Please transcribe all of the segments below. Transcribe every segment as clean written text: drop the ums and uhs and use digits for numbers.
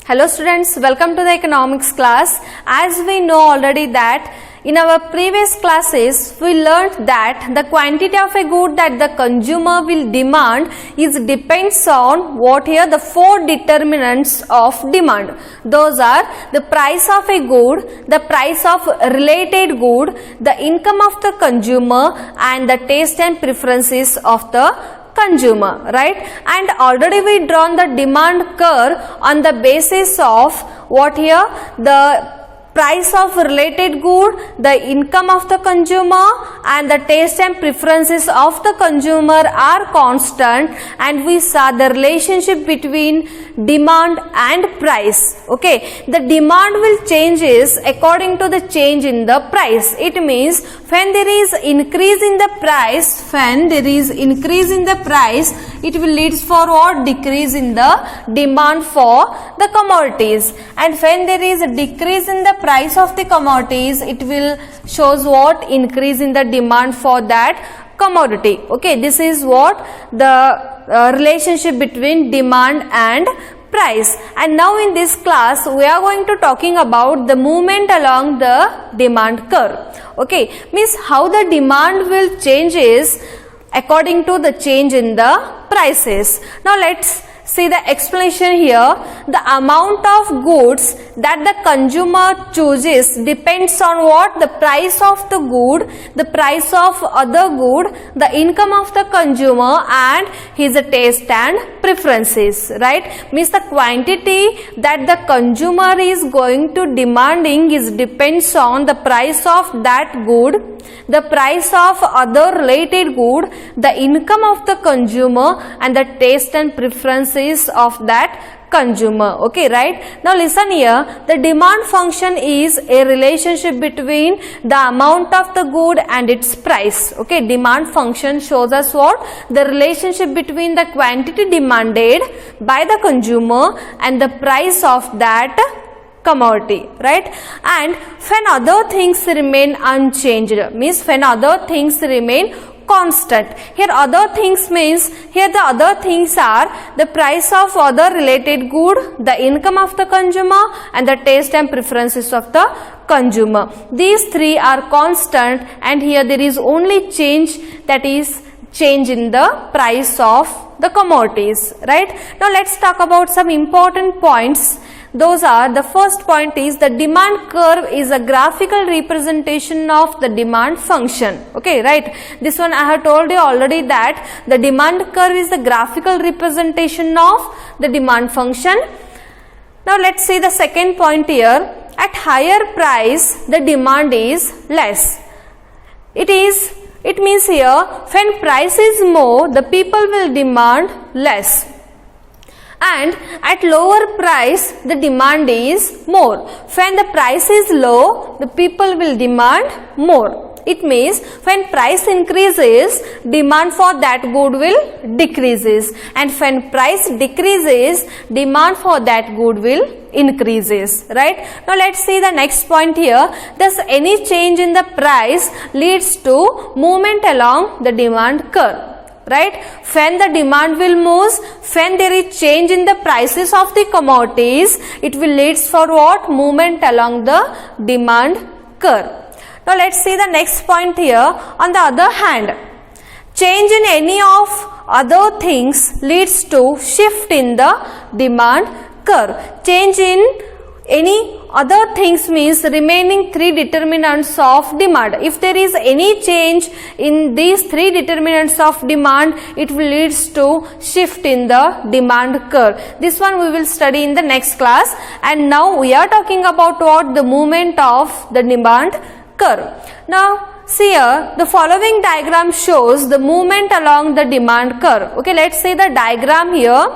Hello students, welcome to the economics class. As we know already that in our previous classes we learnt that the quantity of a good that the consumer will demand is depends on what here the four determinants of demand. Those are the price of a good, the price of related good, the income of the consumer and the taste and preferences of the consumer, right? And already we drawn the demand curve on the basis of what here the price of related good, the income of the consumer and the taste and preferences of the consumer are constant, and we saw the relationship between demand and price. Okay, the demand will changes according to the change in the price. It means when there is increase in the price, it will lead for what? Decrease in the demand for the commodities, and when there is a decrease in the price of the commodities, it will shows what? Increase in the demand for that commodity. Okay, this is what the relationship between demand and price. And now in this class we are going to talking about the movement along the demand curve. Okay, means how the demand will changes according to the change in the prices. Now let's see the explanation here. The amount of goods that the consumer chooses depends on what? The price of the good, the price of other good, the income of the consumer and his taste and preferences, right? Means the quantity that the consumer is going to demanding is depends on the price of that good, the price of other related good, the income of the consumer and the taste and preferences of that consumer. Okay, right? Now listen here, the demand function is a relationship between the amount of the good and its price. Okay, demand function shows us what? The relationship between the quantity demanded by the consumer and the price of that commodity, right? And when other things remain unchanged, means when other things remain constant. Here other things means, here the other things are the price of other related good, the income of the consumer and the taste and preferences of the consumer. These three are constant, and here there is only change, that is change in the price of the commodities, right? Now let's talk about some important points. Those are, the first point is the demand curve is a graphical representation of the demand function. Okay, right? This one I have told you already that the demand curve is the graphical representation of the demand function. Now let's see the second point here. At higher price, the demand is less. It means here when price is more, the people will demand less. And at lower price, the demand is more. When the price is low, the people will demand more. It means when price increases, demand for that good will decreases, and when price decreases, demand for that good will increases, right? Now let's see the next point here. Thus any change in the price leads to movement along the demand curve. Right? When the demand will move, when there is change in the prices of the commodities, it will lead for what? Movement along the demand curve. Now let's see the next point here. On the other hand, change in any of other things leads to shift in the demand curve. Change in any other things means remaining three determinants of demand. If there is any change in these three determinants of demand, it will lead to shift in the demand curve. This one we will study in the next class. And now we are talking about what? The movement of the demand curve. Now see here, the following diagram shows the movement along the demand curve. Okay, let's see the diagram here.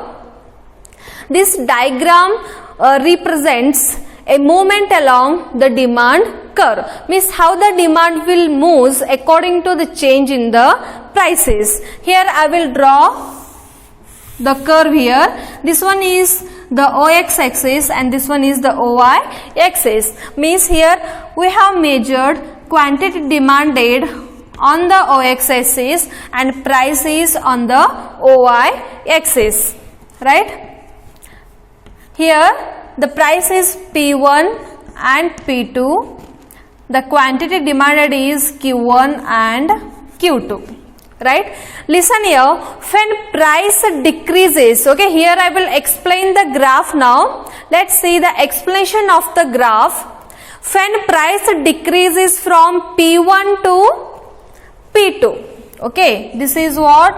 This diagram represents a movement along the demand curve. Means how the demand will move according to the change in the prices. Here I will draw the curve here. This one is the OX axis and this one is the OY axis. Means here we have measured quantity demanded on the OX axis and price is on the OY axis, right? Here the price is P1 and P2. The quantity demanded is Q1 and Q2. Right? Listen here, when price decreases, okay, here I will explain the graph now. Let's see the explanation of the graph. When price decreases from P1 to P2, okay, this is what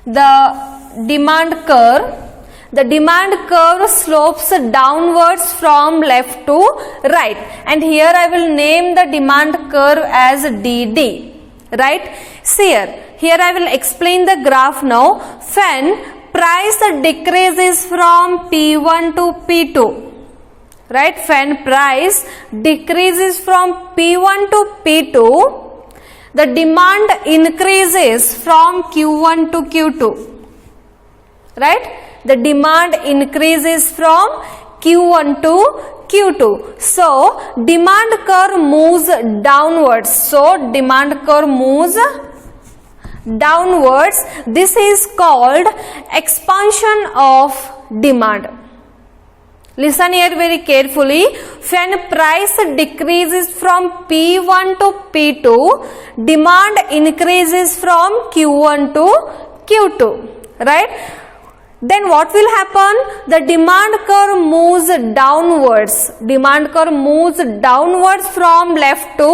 the demand curve. The demand curve slopes downwards from left to right, and here I will name the demand curve as DD. Right? See here I will explain the graph now. When price decreases from P1 to P2, right? When price decreases from P1 to P2, the demand increases from Q1 to Q2. Right? The demand increases from Q1 to Q2. So, demand curve moves downwards. So, demand curve moves downwards. This is called expansion of demand. Listen here very carefully. When price decreases from P1 to P2, demand increases from Q1 to Q2. Right? Then what will happen? The demand curve moves downwards. Demand curve moves downwards from left to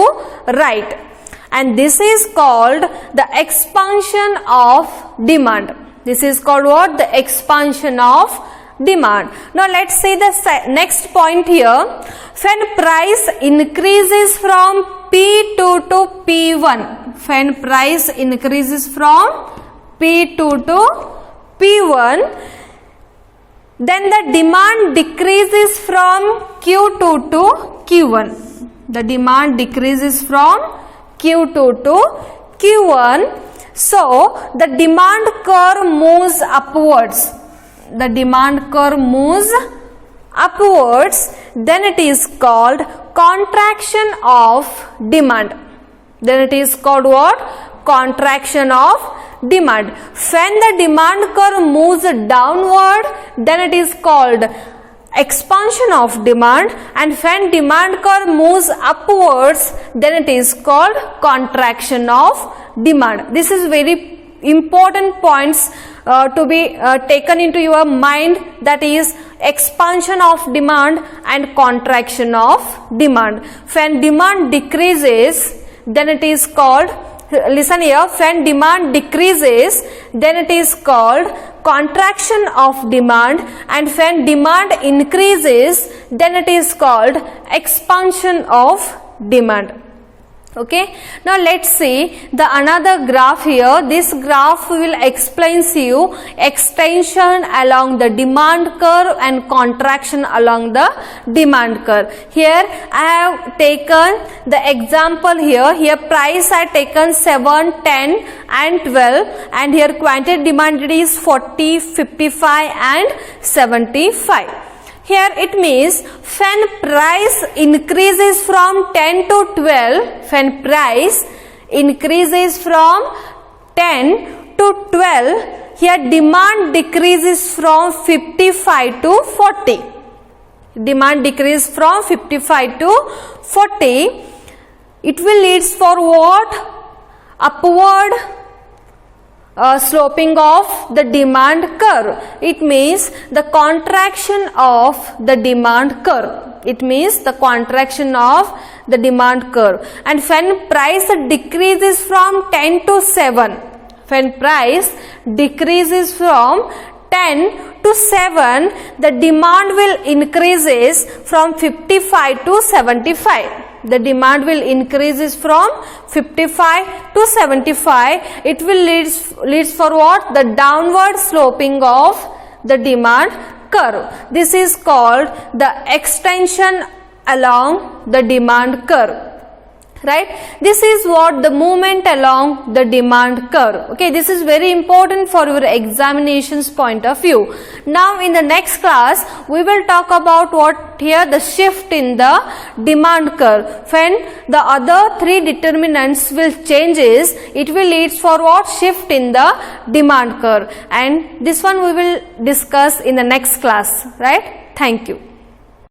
right. And this is called the expansion of demand. This is called what? The expansion of demand. Now let's see the next point here. When price increases from P2 to P1. When price increases from P2 to P1, then the demand decreases from Q2 to Q1. The demand decreases from Q2 to Q1. So, the demand curve moves upwards. The demand curve moves upwards. Then it is called contraction of demand. Then it is called what? Contraction of demand. When the demand curve moves downward, then it is called expansion of demand, and when demand curve moves upwards, then it is called contraction of demand. This is very important points to be taken into your mind, that is expansion of demand and contraction of demand. When demand decreases, then it is called, listen here, when demand decreases, then it is called contraction of demand, and when demand increases, then it is called expansion of demand. Okay, now let's see the another graph here. This graph will explain to you extension along the demand curve and contraction along the demand curve. Here I have taken the example here. Here price I taken 7, 10 and 12, and here quantity demanded is 40, 55 and 75. Here it means when price increases from 10 to 12, when price increases from 10 to 12, here demand decreases from 55 to 40. Demand decreases from 55 to 40. It will lead for what? Upward sloping of the demand curve. It means the contraction of the demand curve. It means the contraction of the demand curve. And when price decreases from 10 to 7, when price decreases from 10 to 7, the demand will increases from 55 to 75. The demand will increases from 55 to 75. It will leads for what? The downward sloping of the demand curve. This is called the extension along the demand curve. right? This is what the movement along the demand curve. Okay, this is very important for your examinations point of view. Now in the next class we will talk about what here the shift in the demand curve. When the other three determinants will changes, it will lead for what? Shift in the demand curve, and this one we will discuss in the next class, right? Thank you.